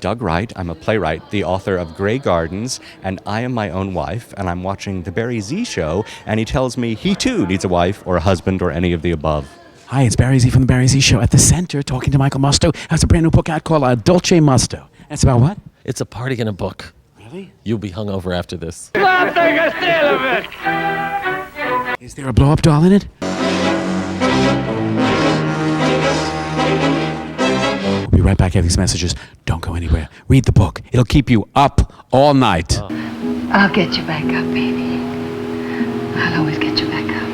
Doug Wright. I'm a playwright, the author of Grey Gardens, and I Am My Own Wife, and I'm watching The Barry Z Show, and he tells me he too needs a wife or a husband or any of the above. Hi, it's Barry Z from The Barry Z Show at the Center, talking to Michael Musto. Has a brand new book out called Dolce Musto. And it's about what? It's a party in a book. Really? You'll be hungover after this. I'll take a steal of it. Is there a blow-up doll in it? We'll be right back after these messages. Don't go anywhere. Read the book. It'll keep you up all night. I'll get you back up, baby. I'll always get you back up.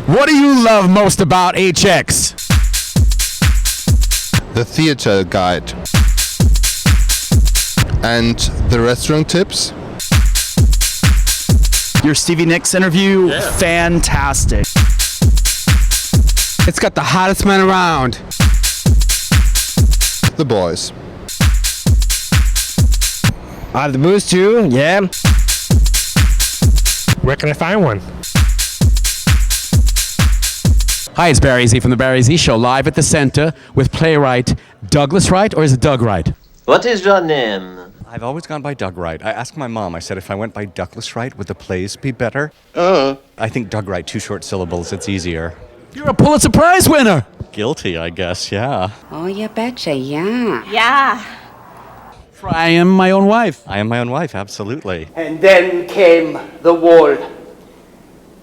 What do you love most about HX? The theater guide, and the restaurant tips. Your Stevie Nicks interview, fantastic. It's got the hottest man around. The boys. The booze too, yeah. Where can I find one? Hi, it's Barry Z from The Barry Z Show, live at the Center with playwright Douglas Wright, or is it Doug Wright? What is your name? I've always gone by Doug Wright. I asked my mom, I said, if I went by Douglas Wright, would the plays be better? I think Doug Wright, 2 short syllables, it's easier. You're a Pulitzer Prize winner! Guilty, I guess, yeah. Oh, you betcha, yeah. Yeah. For I Am My Own Wife. I Am My Own Wife, absolutely. And then came the wall.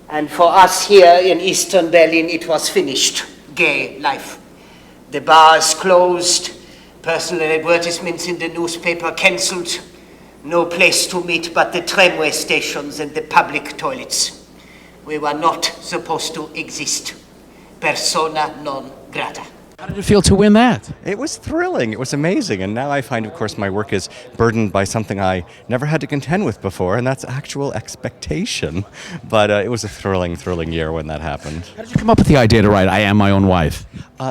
And for us here in Eastern Berlin, it was finished. Gay life. The bars closed, personal advertisements in the newspaper cancelled, no place to meet but the tramway stations and the public toilets. We were not supposed to exist. Persona non grata. How did it feel to win that? It was thrilling. It was amazing. And now I find, of course, my work is burdened by something I never had to contend with before, and that's actual expectation. But it was a thrilling year when that happened. How did you come up with the idea to write I Am My Own Wife?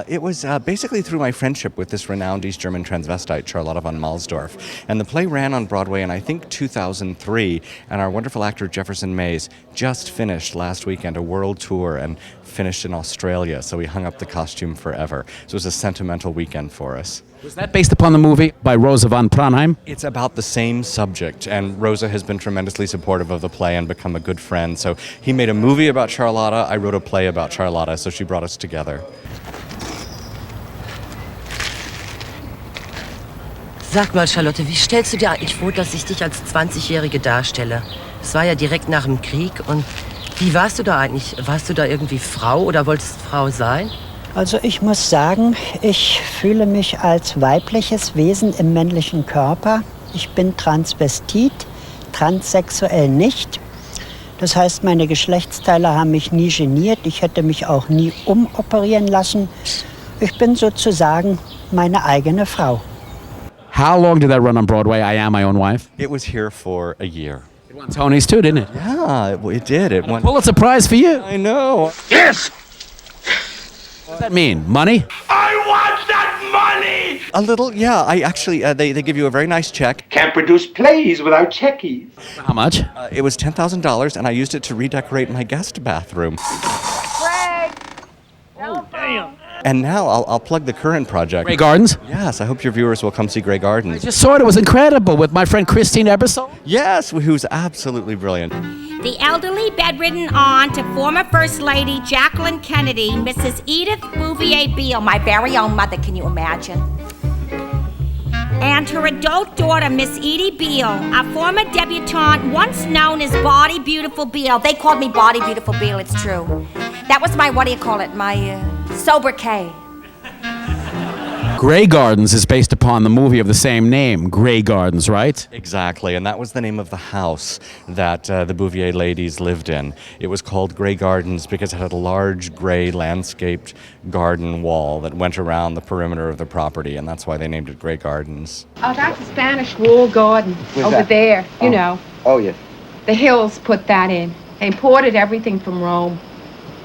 It was basically through my friendship with this renowned East German transvestite, Charlotte von Malsdorf. And the play ran on Broadway in, I think, 2003, and our wonderful actor Jefferson Mays just finished last weekend a world tour and finished in Australia, so we hung up the costume forever. So it was a sentimental weekend for us. Was that based upon the movie by Rosa von Praunheim? It's about the same subject, and Rosa has been tremendously supportive of the play and become a good friend. So he made a movie about Charlotta, I wrote a play about Charlotta, so she brought us together. Sag mal, Charlotte, wie stellst du dir eigentlich vor, dass ich dich als 20-Jährige darstelle? Das war ja direkt nach dem Krieg. Und wie warst du da eigentlich? Warst du da irgendwie Frau oder wolltest Frau sein? Also ich muss sagen, ich fühle mich als weibliches Wesen im männlichen Körper. Ich bin Transvestit, transsexuell nicht. Das heißt, meine Geschlechtsteile haben mich nie geniert. Ich hätte mich auch nie umoperieren lassen. Ich bin sozusagen meine eigene Frau. How long did that run on Broadway, I Am My Own Wife? It was here for a year. It won Tony's too, didn't it? Yeah, it did. It won. Pulitzer Prize for you. I know. Yes! What does that mean? Money? I want that money! A little, yeah. I actually, they give you a very nice check. Can't produce plays without checkies. How much? It was $10,000, and I used it to redecorate my guest bathroom. Damn. And now I'll plug the current project. Grey Gardens? Yes, I hope your viewers will come see Grey Gardens. Just saw it. It was incredible with my friend Christine Ebersole. Yes, who's absolutely brilliant. The elderly bedridden aunt of former First Lady Jacqueline Kennedy, Mrs. Edith Bouvier Beale, my very own mother, can you imagine? And her adult daughter, Miss Edie Beale, a former debutante once known as Body Beautiful Beale. They called me Body Beautiful Beale, it's true. That was my, my sobriquet. Grey Gardens is based upon the movie of the same name, Grey Gardens, right? Exactly, and that was the name of the house that the Bouvier ladies lived in. It was called Grey Gardens because it had a large grey landscaped garden wall that went around the perimeter of the property, and that's why they named it Grey Gardens. Oh, that's a Spanish wall garden over there, you know. Oh, yes. The Hills put that in. They imported everything from Rome.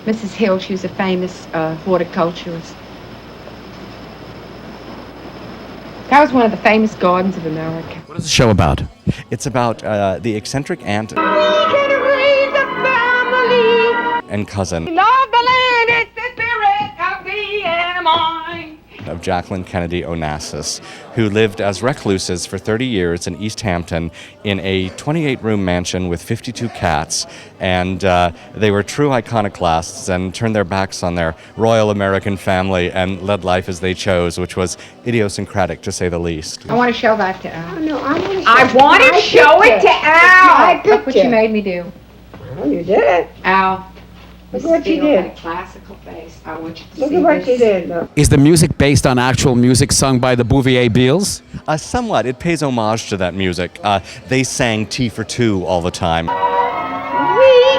Mrs. Hill, she was a famous horticulturist. That was one of the famous gardens of America. What is the show about? It's about the eccentric aunt We can raise a family. and cousin Love the land, it's the spirit of the mine. of Jacqueline Kennedy Onassis, who lived as recluses for 30 years in East Hampton in a 28-room mansion with 52 cats, and they were true iconoclasts and turned their backs on their royal American family and led life as they chose, which was idiosyncratic to say the least. I want to show that to Al. Oh, no, I want to show it to Al. Look what you made me do. Oh, you did it. Al. Look what you Had a did. classical face. I want you to Look see at what this. you did. Look. Is the music based on actual music sung by the Bouvier Beals? Somewhat. It pays homage to that music. They sang Tea for Two all the time. We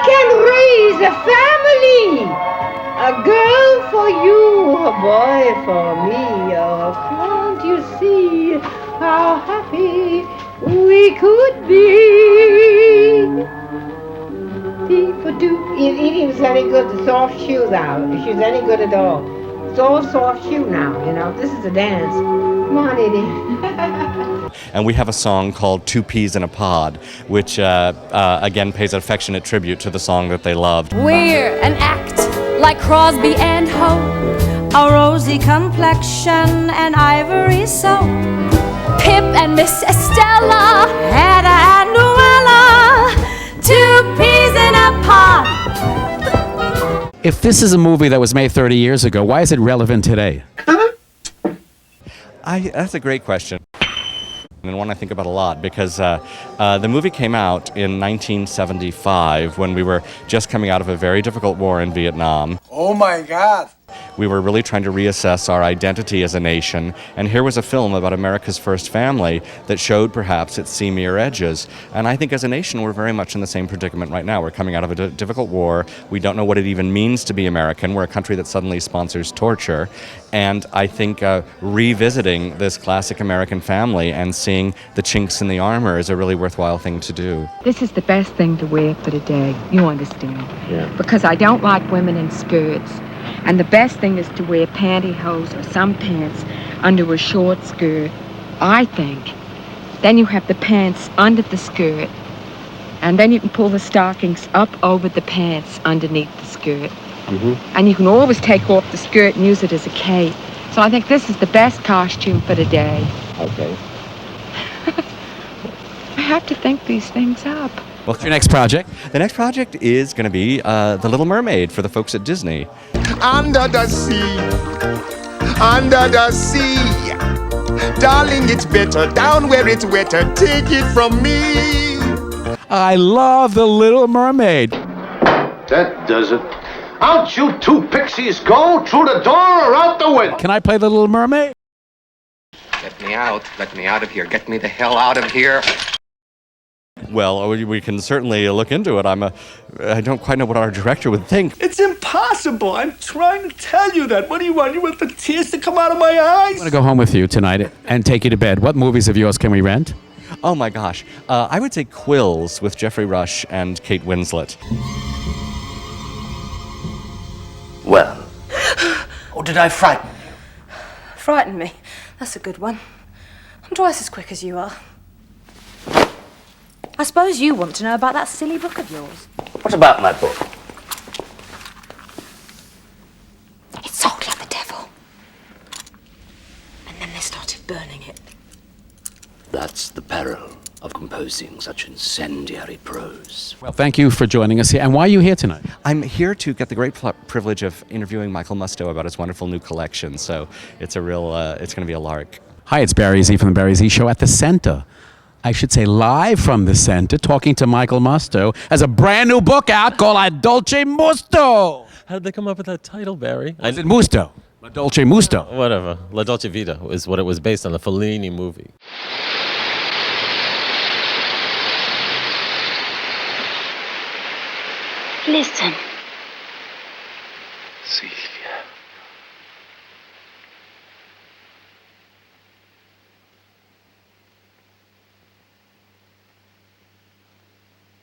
can raise a family. A girl for you, a boy for me. Oh, can't you see how happy we could be? Tea for two. Edie's any good. The soft shoes out. If she's any good at all. It's all soft shoe now, you know. This is a dance. Come on, Edie. And we have a song called Two Peas in a Pod, which again pays affectionate tribute to the song that they loved. We're an act like Crosby and Hope, a rosy complexion and ivory soap. Pip and Miss Estella, Hedda and Luella, two peas in a pod. If this is a movie that was made 30 years ago, why is it relevant today? That's a great question. And one I think about a lot because the movie came out in 1975 when we were just coming out of a very difficult war in Vietnam. Oh, my God. We were really trying to reassess our identity as a nation, and here was a film about America's first family that showed perhaps its seamier edges. And I think as a nation, we're very much in the same predicament right now. We're coming out of a difficult war. We don't know what it even means to be American. We're a country that suddenly sponsors torture. And I think revisiting this classic American family and seeing the chinks in the armor is a really worthwhile thing to do. This is the best thing to wear for the day. You understand? Yeah. Because I don't like women in skirts. And the best thing is to wear pantyhose or some pants under a short skirt, I think. Then you have the pants under the skirt. And then you can pull the stockings up over the pants underneath the skirt. Mm-hmm. And you can always take off the skirt and use it as a cape. So I think this is the best costume for the day. Okay. I have to think these things up. What's your next project? The next project is going to be The Little Mermaid for the folks at Disney. Under the sea, under the sea. Darling, it's better down where it's wetter. Take it from me. I love The Little Mermaid. That does it. Out you two pixies go, through the door or out the window. Can I play The Little Mermaid? Let me out of here, get me the hell out of here. Well, we can certainly look into it. I don't quite know what our director would think. It's impossible. I'm trying to tell you that. What do you want? You want the tears to come out of my eyes? I'm going to go home with you tonight and take you to bed. What movies of yours can we rent? Oh my gosh. I would say Quills with Jeffrey Rush and Kate Winslet. Well. Or did I frighten you? Frighten me. That's a good one. I'm twice as quick as you are. I suppose you want to know about that silly book of yours. What about my book? It sold like the devil. And then they started burning it. That's the peril of composing such incendiary prose. Well, thank you for joining us here. And why are you here tonight? I'm here to get the great privilege of interviewing Michael Musto about his wonderful new collection. So it's a real, it's going to be a lark. Hi, it's Barry Z from The Barry Z Show at the Center. I should say live from the Center, talking to Michael Musto as a brand new book out called A Dolce Musto. How did they come up with that title, Barry? Is it Musto? La Dolce Musto. Whatever. La Dolce Vita is what it was based on, the Fellini movie. Listen. Silvia.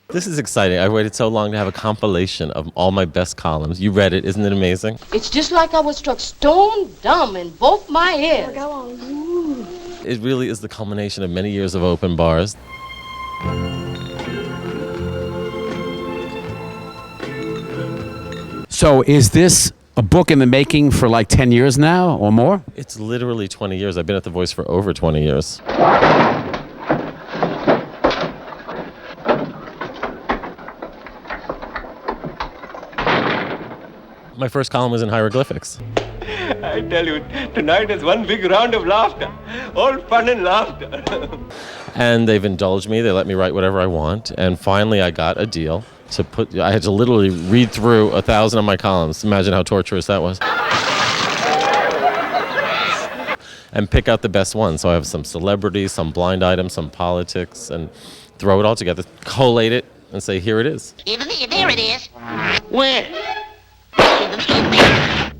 This is exciting. I waited so long to have a compilation of all my best columns. You read it. Isn't it amazing? It's just like I was struck stone dumb in both my ears. Go on. It really is the culmination of many years of open bars. So is this a book in the making for like 10 years now or more? It's literally 20 years. I've been at The Voice for over 20 years. My first column was in hieroglyphics. I tell you, tonight is one big round of laughter. All fun and laughter. And they've indulged me. They let me write whatever I want. And finally, I got a deal to put. I had to literally read through 1,000 of my columns. Imagine how torturous that was. And pick out the best ones. So I have some celebrities, some blind items, some politics, and throw it all together, collate it, and say, here it is. There it is. Where?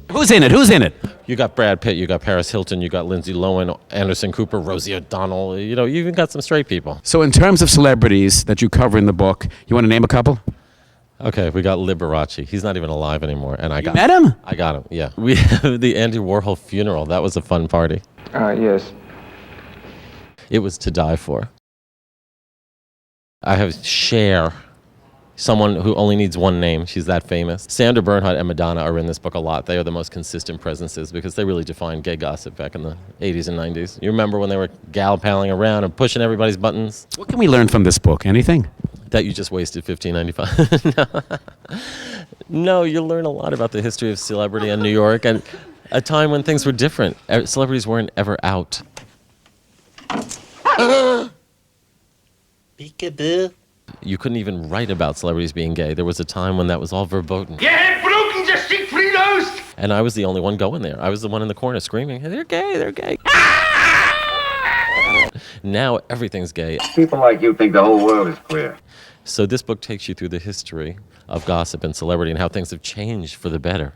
Who's in it? Who's in it? You got Brad Pitt, you got Paris Hilton, you got Lindsay Lohan, Anderson Cooper, Rosie O'Donnell. You know, you even got some straight people. So in terms of celebrities that you cover in the book, you want to name a couple? Okay, we got Liberace. He's not even alive anymore, and I got met him? I got him. Yeah, we have the Andy Warhol funeral. That was a fun party. Yes. It was to die for. I have Cher, someone who only needs one name. She's that famous. Sandra Bernhardt and Madonna are in this book a lot. They are the most consistent presences because they really defined gay gossip back in the 80s and 90s. You remember when they were gal-palling around and pushing everybody's buttons? What can we learn from this book? Anything? That you just wasted $15.95. No, you learn a lot about the history of celebrity in New York and a time when things were different. Celebrities weren't ever out. Peekaboo. You couldn't even write about celebrities being gay. There was a time when that was all verboten. Yeah, broken the Siegfriedos! And I was the only one going there. I was the one in the corner screaming, they're gay, they're gay. Now everything's gay. People like you think the whole world is queer. So this book takes you through the history of gossip and celebrity and how things have changed for the better.